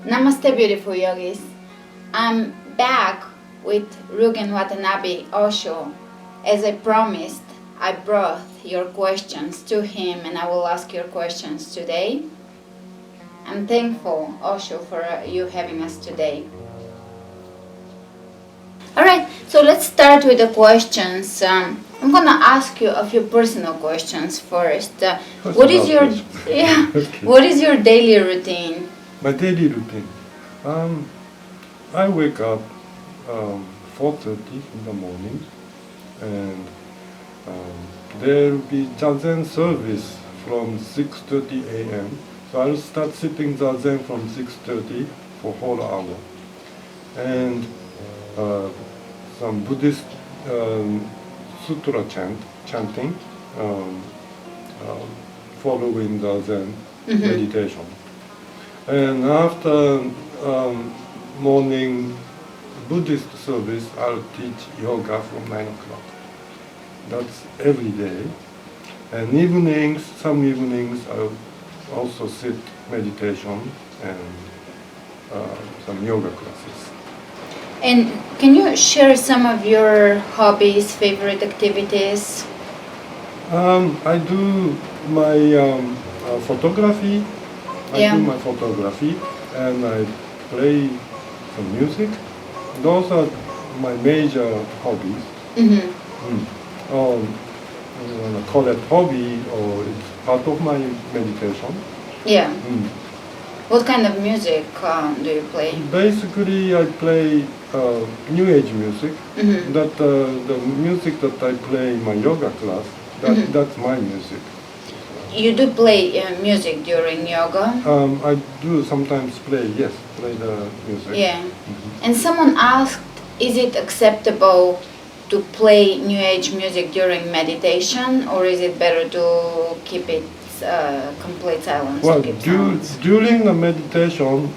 Namaste, beautiful yogis. I'm back with Ryugen Watanabe Osho. As I promised, I brought your questions to him and I will ask your questions today. I'm thankful, Osho, for you having us today. Alright, so let's start with the questions. I'm gonna ask you a few personal questions first. What is your what is your daily routine? My daily routine. I wake up 4:30 in the morning, and there will be zazen service from 6:30 a.m. So I'll start sitting zazen from 6:30 for whole hour, and some Buddhist sutra chanting, following zazen meditation. And after morning Buddhist service, I'll teach yoga from 9 o'clock. That's every day. And evenings, some evenings, I'll also sit meditation and some yoga classes. And can you share some of your hobbies, favorite activities? I do my photography. I do my photography, and I play some music. Those are my major hobbies. You want to call it hobby, or it's part of my meditation. Yeah. What kind of music do you play? Basically, I play New Age music. That the music that I play in my yoga class, that's my music. You do play music during yoga? I do sometimes play the music. Yeah. And someone asked, is it acceptable to play New Age music during meditation, or is it better to keep it complete silence? Well, during the meditation,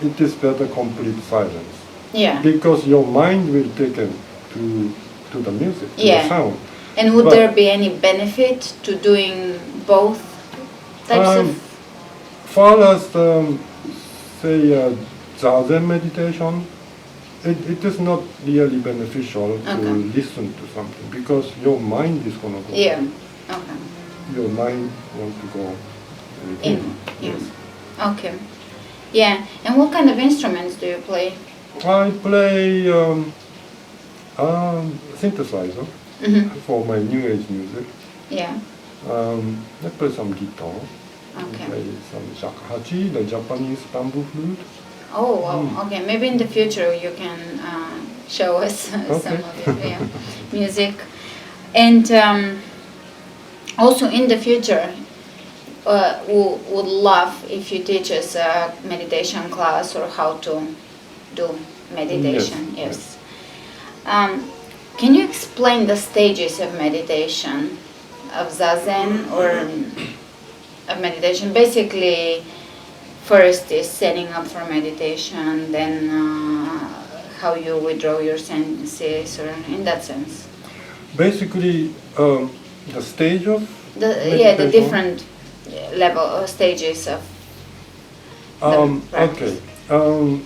it is better complete silence. Yeah. Because your mind will take to the music, to the sound. And would there be any benefit to doing both types of? Far as say zazen meditation, it is not really beneficial to listen to something, because your mind is going to go. Yeah. Okay. Your mind wants to go in. Yes. Okay. Yeah. And what kind of instruments do you play? I play synthesizer. For my New Age music. Yeah. I play some guitar. Okay. I play some shakuhachi, the Japanese bamboo flute. Oh, wow. Okay. Maybe in the future you can show us some of your music. And also in the future, would love if you teach us a meditation class or how to do meditation. Yes. Can you explain the stages of meditation, of zazen or of meditation? Basically, first is setting up for meditation, then how you withdraw your senses, or in that sense. Basically, the stage of meditation? Yeah, the different level stages of the practice. Okay.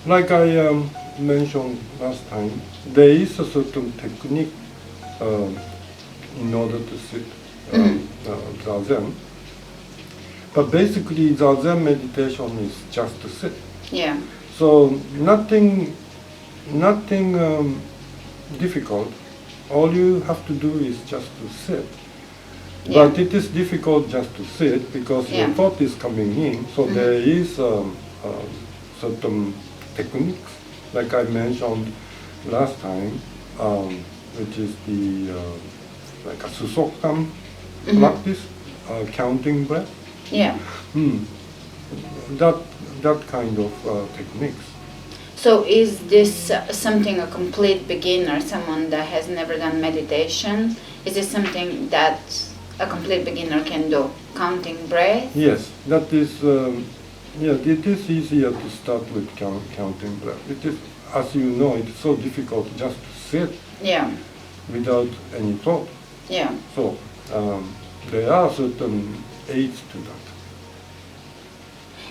Like I mentioned last time, there is a certain technique in order to sit zazen. But basically, zazen meditation is just to sit. Yeah. So nothing difficult. All you have to do is just to sit. Yeah. But it is difficult just to sit because your thought is coming in. So there is certain techniques, like I mentioned last time, which is the like a susoktam practice, counting breath. Yeah. That kind of techniques. So is this something a complete beginner, someone that has never done meditation, is this something that a complete beginner can do, counting breath? Yes, that is, it is easier to start with counting breath. It is, as you know, it's so difficult just to sit without any thought. Yeah. So there are certain aids to that.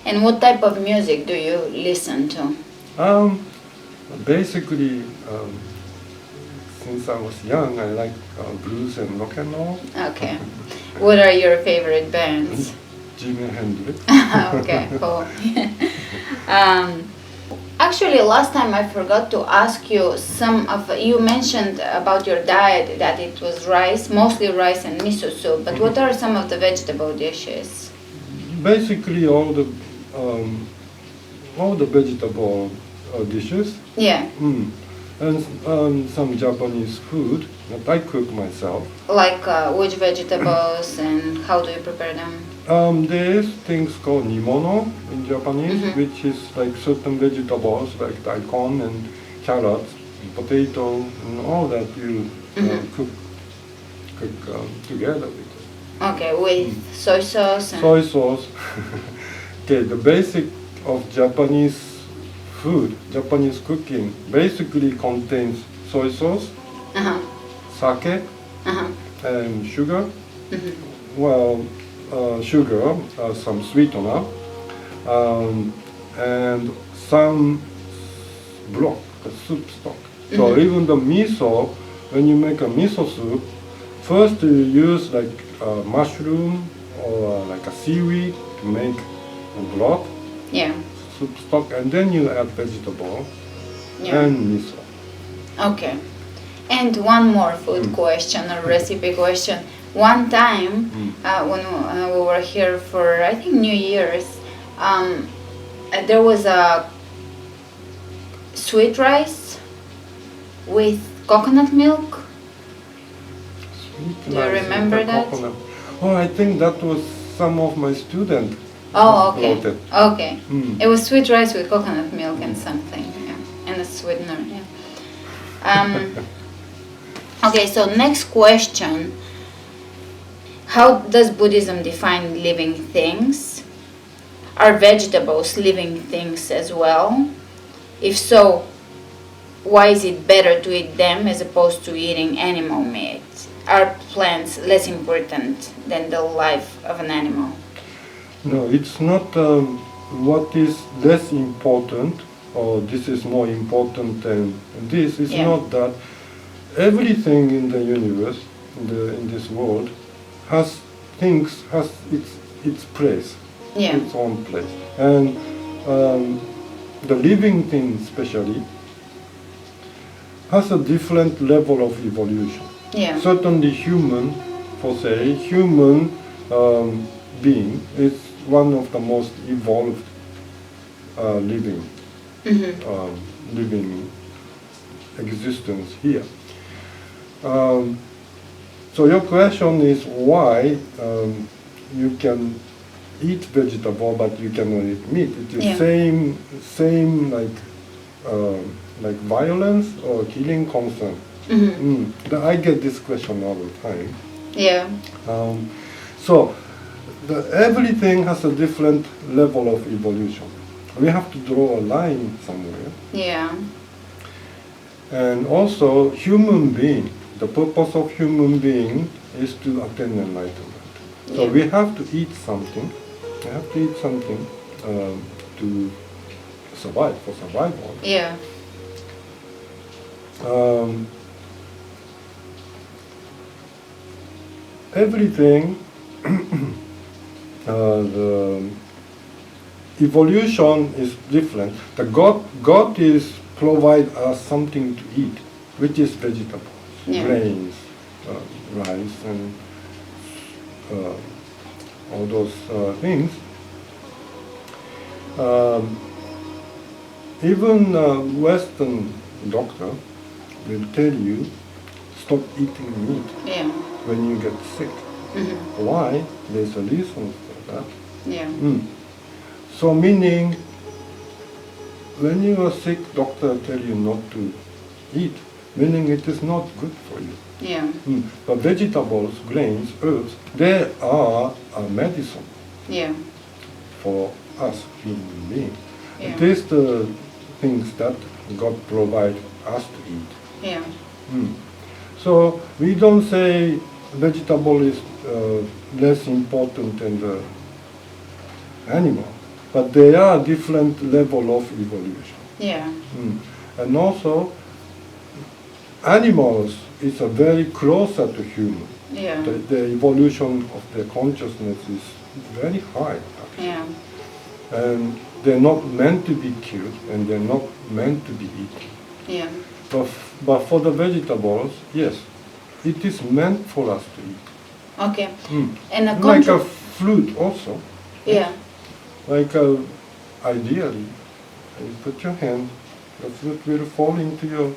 And what type of music do you listen to? Basically, since I was young, I like blues and rock and roll. Okay. What are your favorite bands? Jimi Hendrix. Okay, cool. Actually, last time I forgot to ask you you mentioned about your diet that it was rice, mostly rice and miso soup, but what are some of the vegetable dishes? Basically, all the vegetable dishes. Yeah. And some Japanese food that I cook myself. Like which vegetables and how do you prepare them? There's things called nimono in Japanese, which is like certain vegetables like daikon and carrots, and potato, and all that you cook together with it. Okay, with soy sauce. Soy sauce. Okay, the basic of Japanese food, Japanese cooking, basically contains soy sauce, sake, and sugar. Well, sugar, some sweetener, and some broth, the soup stock. So even the miso, when you make a miso soup, first you use like mushroom or like a seaweed to make a broth, soup stock, and then you add vegetable and miso. Okay. And one more food question or recipe question. One time when we were here for, I think, New Year's, there was a sweet rice with coconut milk. Sweet Do you rice with remember the that? coconut. Oh, I think that was some of my students. Oh, okay. brought it. Okay. It was sweet rice with coconut milk and something, and a sweetener. Okay, so next question. How does Buddhism define living things? Are vegetables living things as well? If so, why is it better to eat them as opposed to eating animal meat? Are plants less important than the life of an animal? No, it's not what is less important or this is more important than this. It's not that. Everything in the universe, in this world, has its place, its own place. And the living thing especially has a different level of evolution. Certainly human being is one of the most evolved living existence here. So your question is why you can eat vegetable but you cannot eat meat. It is same like violence or killing concern. I get this question all the time. So everything has a different level of evolution. We have to draw a line somewhere. And also human being. The purpose of human being is to attain enlightenment. So we have to eat something. We have to eat something to survive, for survival. Everything, the evolution is different. The God is provide us something to eat, which is vegetable. Grains, rice, and all those things. Even Western doctor will tell you stop eating meat when you get sick. Why? There's a reason for that. So meaning, when you are sick, doctor tell you not to eat. Meaning it is not good for you. But vegetables, grains, herbs, they are a medicine for us human beings. It is the things that God provides us to eat. So we don't say vegetable is less important than the animal. but they are different level of evolution. Yeah. And also, animals is a very closer to human. Yeah. The evolution of their consciousness is very high, actually. Yeah. And they're not meant to be killed, and they're not meant to be eaten. Yeah. But for the vegetables, yes, it is meant for us to eat. Okay. And a Like a fruit also. Yeah. Like ideally, you put your hand, the fruit will fall into your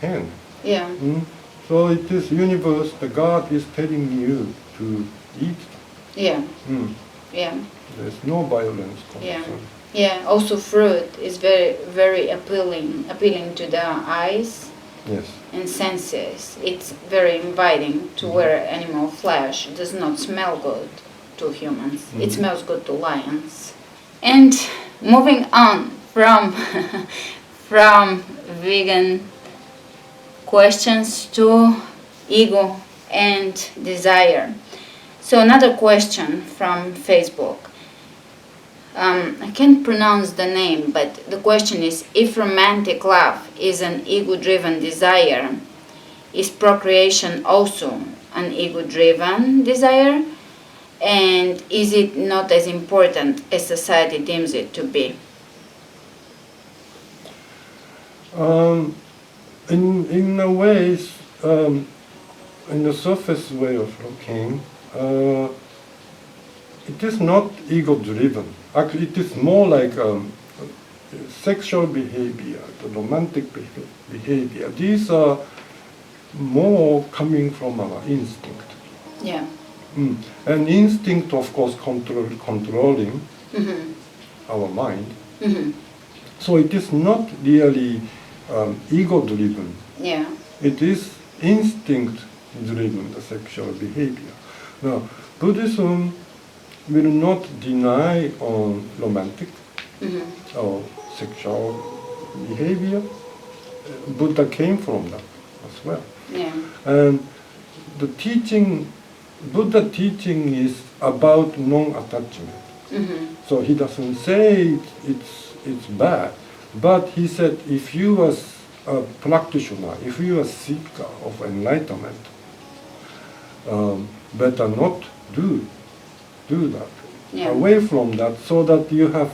hand. Yeah. So it is universe, the God is telling you to eat. Yeah. Yeah. There's no violence Yeah. concern. Yeah. Also, fruit is very, very appealing to the eyes Yes. and senses. It's very inviting to where animal flesh does not smell good to humans. It smells good to lions. And moving on from from vegan questions to ego and desire. So another question from Facebook. I can't pronounce the name, but the question is, if romantic love is an ego-driven desire, is procreation also an ego-driven desire? And is it not as important as society deems it to be? In a way, in the surface way of looking, it is not ego-driven. Actually, it is more like sexual behavior, the romantic behavior. These are more coming from our instinct. Yeah. And instinct, of course, controlling our mind. So it is not really ego-driven. Yeah. It is instinct-driven, the sexual behavior. Now, Buddhism will not deny on romantic or sexual behavior. Buddha came from that as well. Yeah. And the teaching, Buddha teaching is about non-attachment. So he doesn't say it's bad, but he said if you are a practitioner, if you are a seeker of enlightenment, better not do that. Yeah. Away from that, so that you have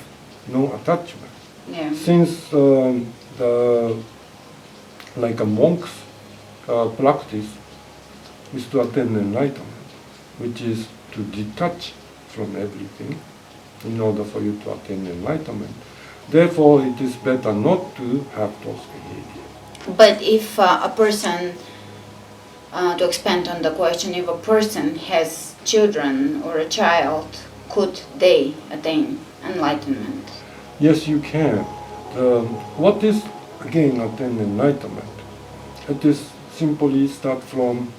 no attachment. Yeah. Since like a monk's practice is to attain enlightenment, which is to detach from everything in order for you to attain enlightenment. Therefore, it is better not to have those behaviors. But if a person, to expand on the question, if a person has children or a child, could they attain enlightenment? Yes, you can. What is, again, attain enlightenment? It is simply start from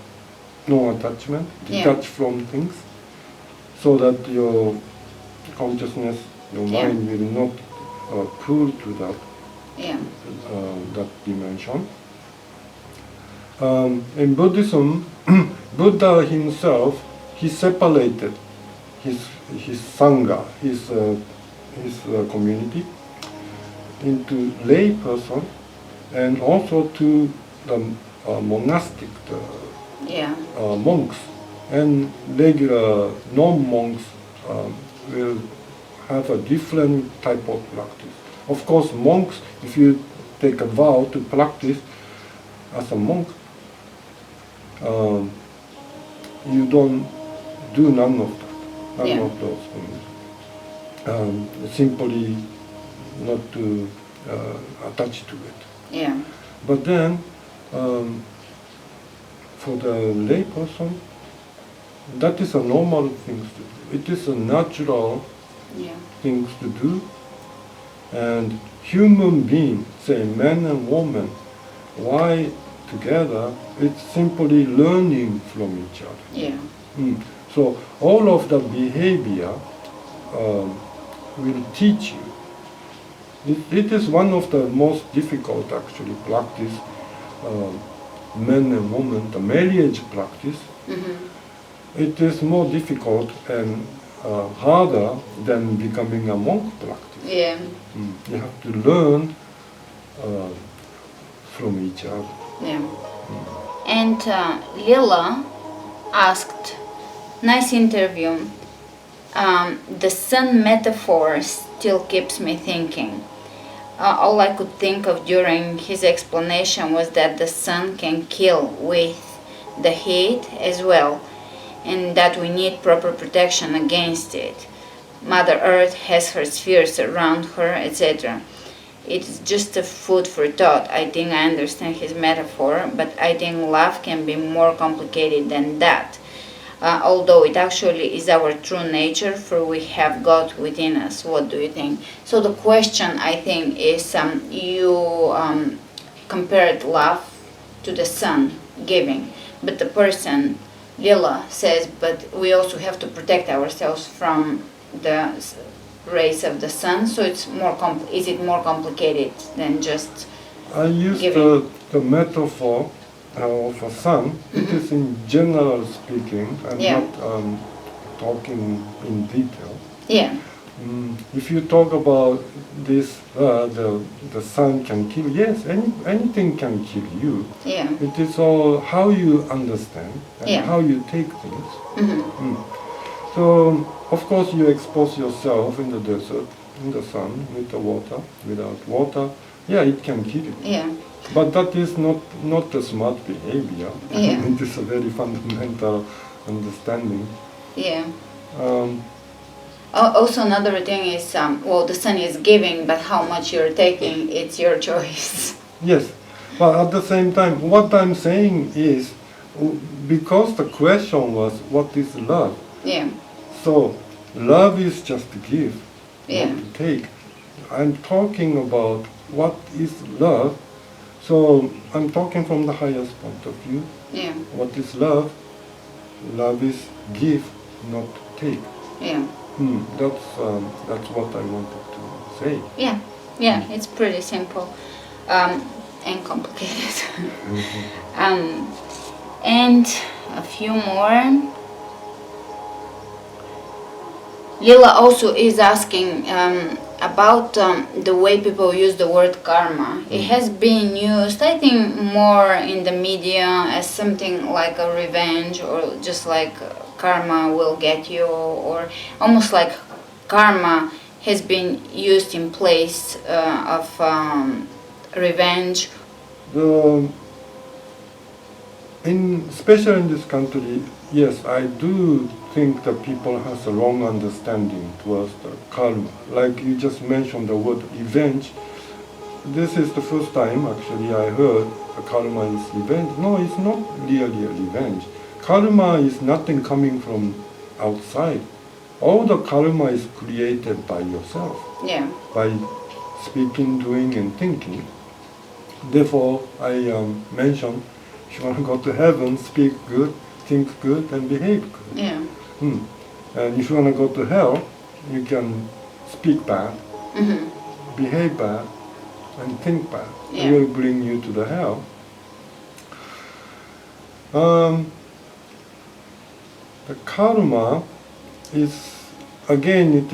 no attachment, detach from things, so that your consciousness, your mind will not pull to that that dimension. In Buddhism, Buddha himself, he separated his sangha, his community, into lay person and also to the monastic monks, and regular non-monks will have a different type of practice. Of course, monks, if you take a vow to practice as a monk, you don't do none of that, none of those things. Simply not to attach to it. Yeah. But then, for the lay person, that is a normal thing to do. It is a natural things to do. And human being, say man and woman, why together? It's simply learning from each other. Yeah. So all of the behavior will teach you. It is one of the most difficult, actually, practice, men and women, the marriage practice. It is more difficult and harder than becoming a monk practice. Yeah. You have to learn from each other. Yeah. And Lila asked, nice interview. The sun metaphor still keeps me thinking. All I could think of during his explanation was that the sun can kill with the heat as well, and that we need proper protection against it. Mother Earth has her spheres around her, etc. It's just a food for thought. I think I understand his metaphor, but I think love can be more complicated than that. Although it actually is our true nature, for we have God within us. What do you think? So the question, I think, is you compared love to the sun giving, but the person, Lila, says, but we also have to protect ourselves from the rays of the sun. So it's more is it more complicated than just I use giving? the metaphor of a sun. It is in general speaking. I'm not talking in detail. Yeah. If you talk about this, the sun can kill. Yes, anything can kill you. Yeah. It is all how you understand and how you take things. So, of course, you expose yourself in the desert, in the sun, with the water. Without water, it can kill you. Yeah. But that is not a smart behavior. Yeah. It is a very fundamental understanding. Yeah. Also, another thing is, the sun is giving, but how much you're taking, it's your choice. Yes, but at the same time, what I'm saying is, because the question was, what is love? Yeah. So, love is just to give, Yeah. not to take. I'm talking about what is love. So, I'm talking from the highest point of view. Yeah. What is love? Love is give, not take. Yeah. That's what I wanted to say. Yeah. Yeah. It's pretty simple, and complicated. And a few more. Lila also is asking about the way people use the word karma. It has been used, I think, more in the media as something like a revenge, or just like karma will get you, or almost like karma has been used in place of revenge. Especially in this country, yes, I do think that people has a wrong understanding towards the karma. Like you just mentioned the word revenge. This is the first time actually I heard the karma is revenge. No, it's not really a revenge. Karma is nothing coming from outside. All the karma is created by yourself. Yeah. By speaking, doing, and thinking. Therefore, I mentioned, if you want to go to heaven, speak good, think good, and behave good. Yeah. And if you want to go to hell, you can speak bad, behave bad, and think bad. Yeah. It will bring you to the hell. The karma is, again,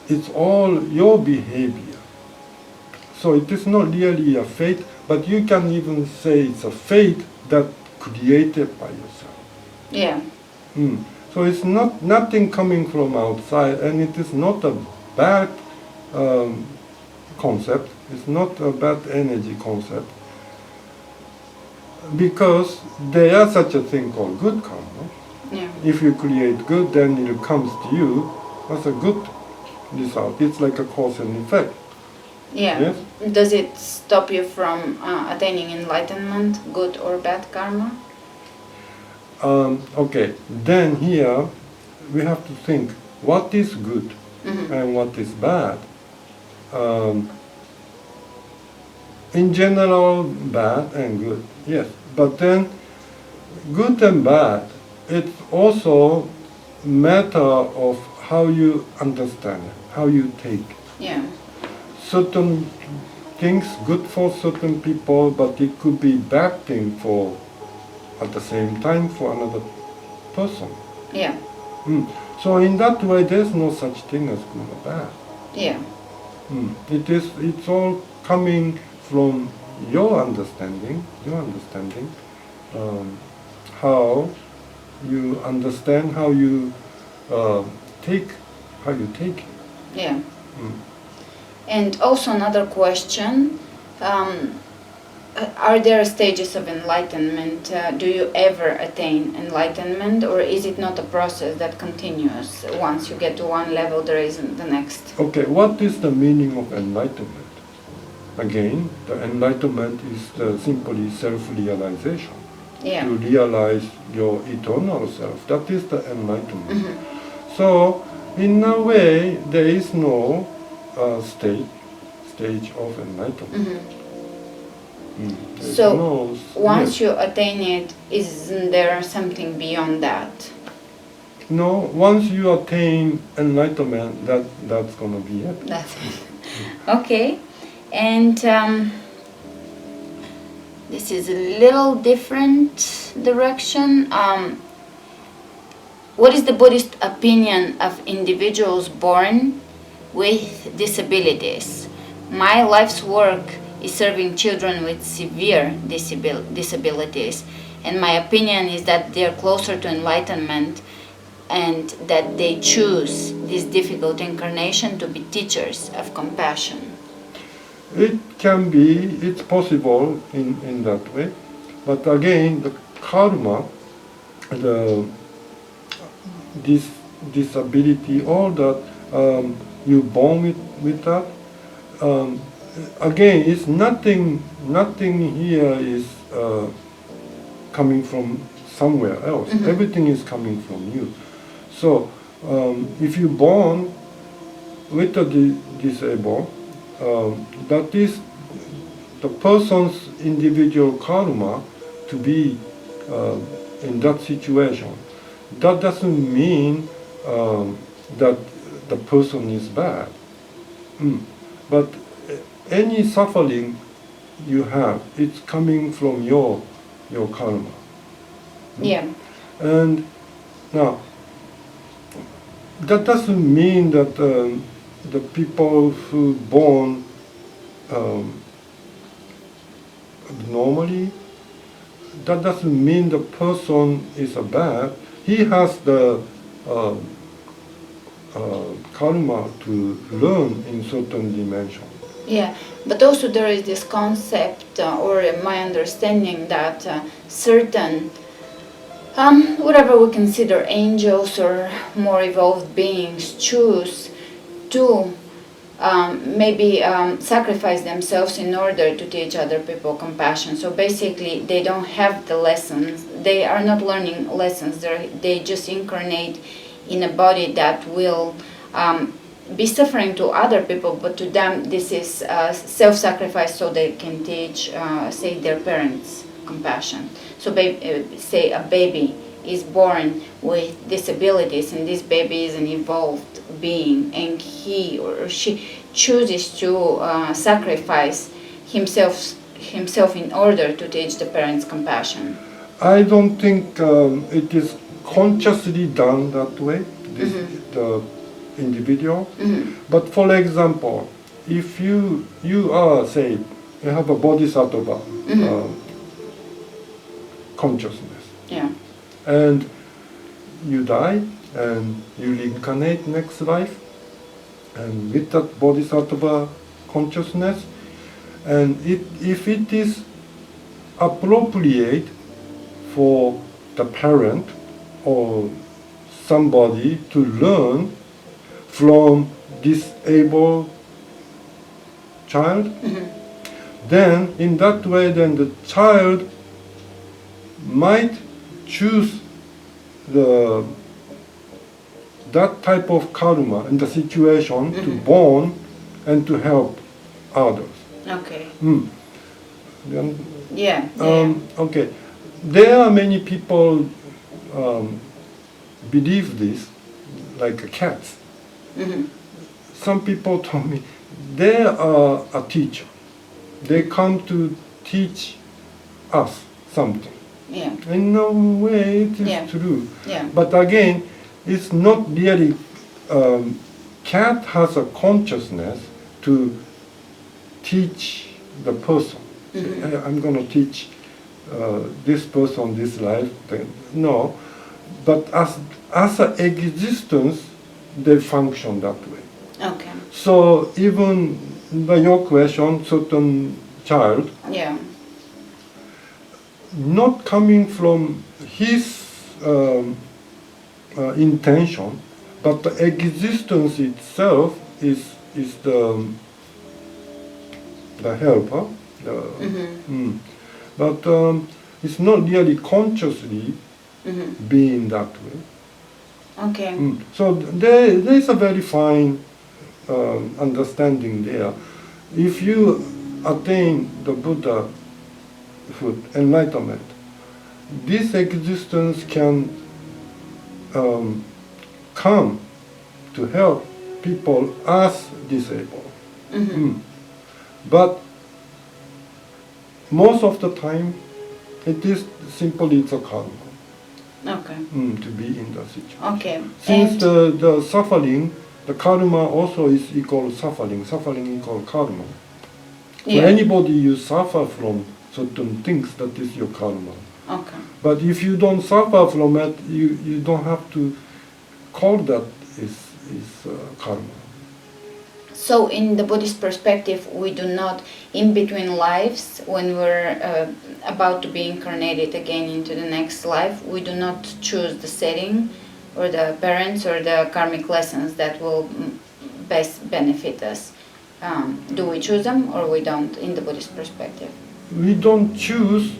it's all your behavior. So it is not really a fate, but you can even say it's a fate that created by yourself. Yeah. So it's nothing coming from outside, and it is not a bad concept. It's not a bad energy concept, because there is such a thing called good karma. Yeah. If you create good, then it comes to you as a good result. It's like a cause and effect. Yeah. Yes? Does it stop you from attaining enlightenment, good or bad karma? Okay, then here we have to think what is good and what is bad. In general, bad and good, yes. But then good and bad, it's also matter of how you understand it, how you take it. Yeah. Certain things good for certain people, but it could be bad thing for, at the same time, for another person. Yeah. So in that way, there's no such thing as good or bad. Yeah. It's all coming from your understanding, how you understand, how you take it. Yeah. And also another question, are there stages of enlightenment? Do you ever attain enlightenment, or is it not a process that continues? Once you get to one level, there isn't the next. Okay, what is the meaning of enlightenment? Again, the enlightenment is simply self-realization. Yeah. To realize your eternal self. That is the enlightenment. So, in a way, there is no stage of enlightenment. So, no, once you attain it, isn't there something beyond that? No, once you attain enlightenment, that's gonna be it. That's okay. And this is a little different direction. What is the Buddhist opinion of individuals born with disabilities? My life's work is serving children with severe disabilities, and my opinion is that they're closer to enlightenment and that they choose this difficult incarnation to be teachers of compassion. It's possible in that way, but again, the karma, this disability, all that, you born with that, again, it's nothing here is coming from somewhere else. Everything is coming from you. So, if you born with the disabled, that is the person's individual karma to be in that situation. That doesn't mean that the person is bad. But any suffering you have, it's coming from your karma. Yeah. And now, that doesn't mean that the people who born normally, that doesn't mean the person is a bad. He has the karma to learn in certain dimension. Yeah, but also there is this concept, or my understanding, that certain, whatever we consider angels or more evolved beings, choose to maybe sacrifice themselves in order to teach other people compassion. So basically, they don't have the lessons. They are not learning lessons. They just incarnate in a body that will be suffering to other people, but to them this is self-sacrifice so they can teach, say, their parents compassion. So say a baby is born with disabilities, and this baby is an evolved being, and he or she chooses to sacrifice himself in order to teach the parents compassion. I don't think it is consciously done that way, the individual. But for example, if you are, say, you have a bodhisattva consciousness, Yeah. and you die and you reincarnate next life, and with that bodhisattva consciousness, and if it is appropriate for the parent or somebody to learn from disabled child, then in that way, then the child might choose that type of karma in the situation to born and to help others. Okay. Then, Yeah. okay, there are many people believe this, like cats. Some people told me they are a teacher. They come to teach us something. Yeah. In a way, it is true. Yeah. But again, it's not really, cat has a consciousness to teach the person. Say, "Hey, I'm going to teach this person this life." No, but as an existence, they function that way. Okay. So even by your question, certain child, Yeah. not coming from his intention, but the existence itself is the helper. But it's not really consciously being that way. Okay. So there is a very fine understanding there. If you attain the Buddhahood, enlightenment, this existence can come to help people as disabled. But most of the time, it is simply it's a karma. Okay. To be in that situation. Okay. Since the suffering, the karma also is equal suffering. Suffering equal karma. So Yeah. anybody you suffer from certain things, that is your karma. Okay. But if you don't suffer from it, you don't have to call that is karma. So in the Buddhist perspective, we do not, in between lives, when we're about to be incarnated again into the next life, we do not choose the setting or the parents or the karmic lessons that will best benefit us. Do we choose them or we don't in the Buddhist perspective? We don't choose.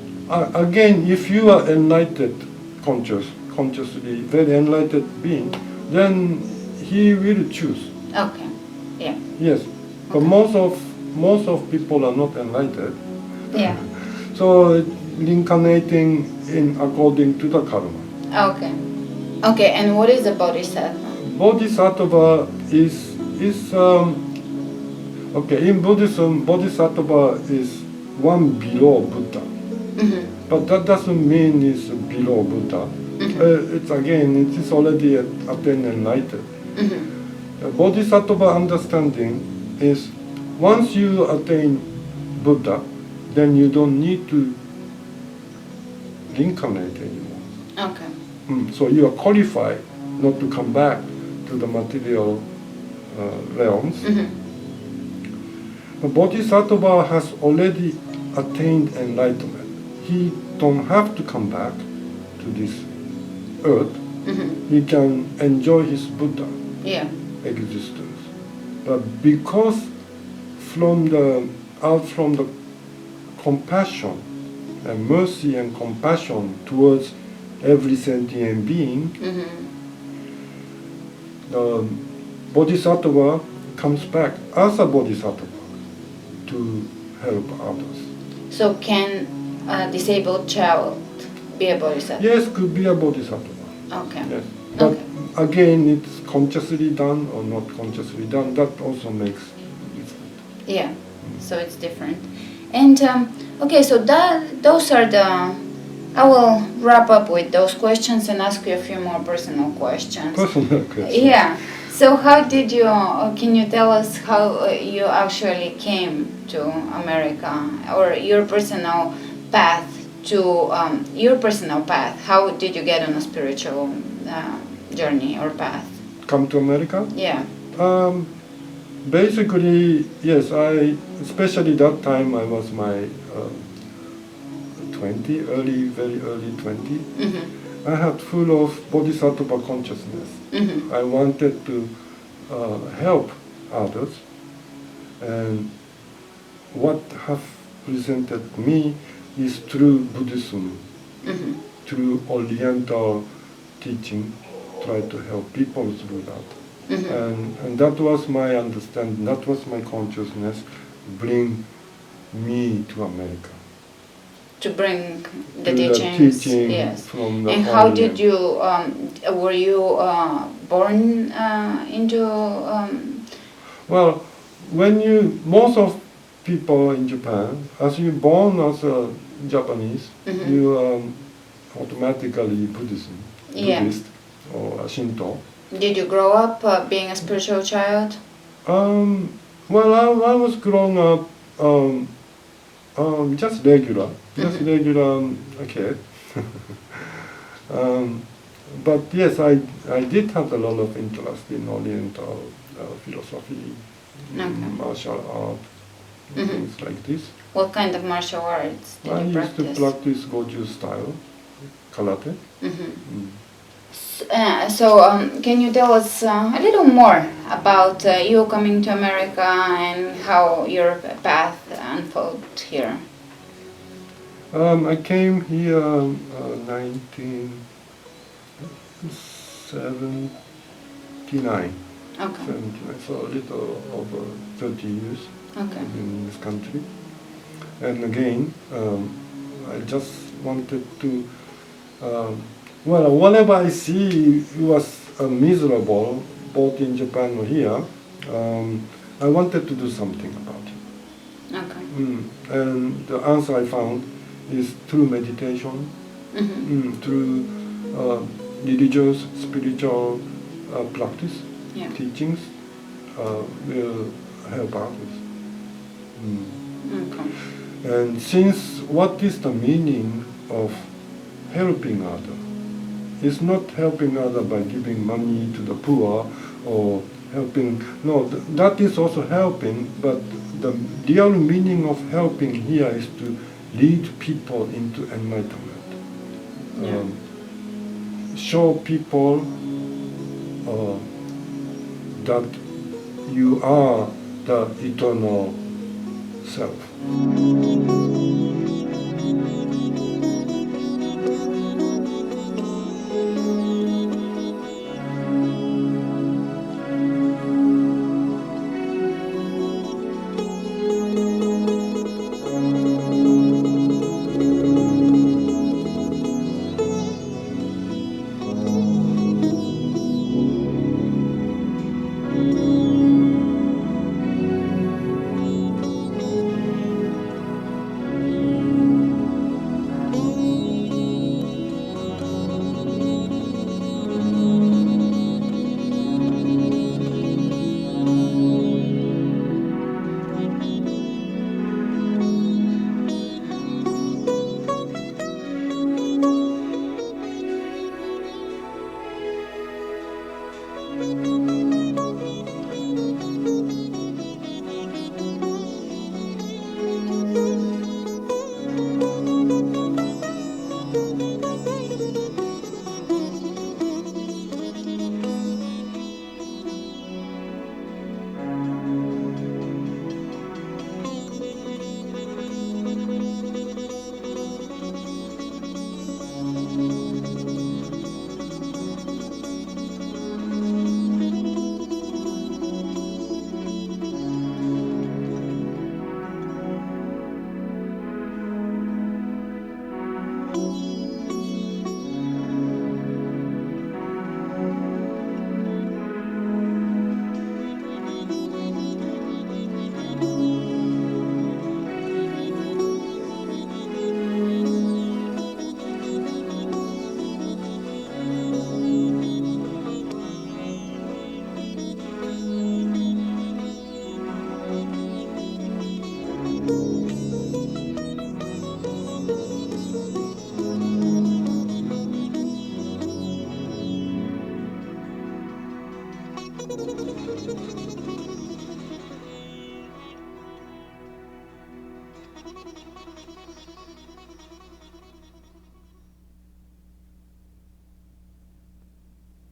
Again, if you are enlightened, consciously, very enlightened being, then he will choose. Okay. Yeah. Yes, but Okay. most of people are not enlightened. Yeah. So reincarnating in according to the karma. Okay. Okay. And what is the bodhisattva? Bodhisattva is okay. In Buddhism, bodhisattva is one below Buddha, but that doesn't mean it's below Buddha. It's again, it is already attained enlightened. Bodhisattva understanding is once you attain Buddha, then you don't need to reincarnate anymore. Okay. So you are qualified not to come back to the material realms. But Bodhisattva has already attained enlightenment. He don't have to come back to this earth. He can enjoy his Buddha. Yeah. Existence, but because from the compassion and mercy and compassion towards every sentient being, the bodhisattva comes back as a bodhisattva to help others. So can a disabled child be a bodhisattva? Yes, could be a bodhisattva. Okay. Yes, but Okay. again, it's consciously done or not consciously done. That also makes difference. Yeah. So it's different. And okay, so those are the. I will wrap up with those questions and ask you a few more personal questions. Personal question. Yeah. So how did you? Can you tell us how you actually came to America, or your personal path to your personal path? How did you get on a spiritual journey or path? Come to America? Yeah. Basically, yes. Especially that time, I was my 20, very early 20. I had full of bodhisattva consciousness. I wanted to help others, and what have presented me is through Buddhism, through Oriental teaching, try to help people through that. And that was my understanding, that was my consciousness, bring me to America. To bring the To teachings, teaching yes. from the And how Orient. did you? Were you born into? Well, most of people in Japan, as you born as a Japanese, you automatically Yeah. Buddhist. or Shinto. Did you grow up being a spiritual child? Well, I was growing up just regular kid. But yes, I did have a lot of interest in Oriental philosophy, martial art, things like this. What kind of martial arts did I you used to practice? practice Goju style, karate. Can you tell us a little more about you coming to America and how your path unfolded here? I came here 1979. Okay. 79, so a little over 30 years Okay. in this country. And again, I just wanted to, well, whatever I see was miserable, both in Japan or here. I wanted to do something about it. Okay. And the answer I found is through meditation, through religious, spiritual practice, teachings will help others. Okay. And since what is the meaning of helping others? It's not helping others by giving money to the poor or helping, no, that is also helping, but the real meaning of helping here is to lead people into enlightenment. Show people that you are the eternal self.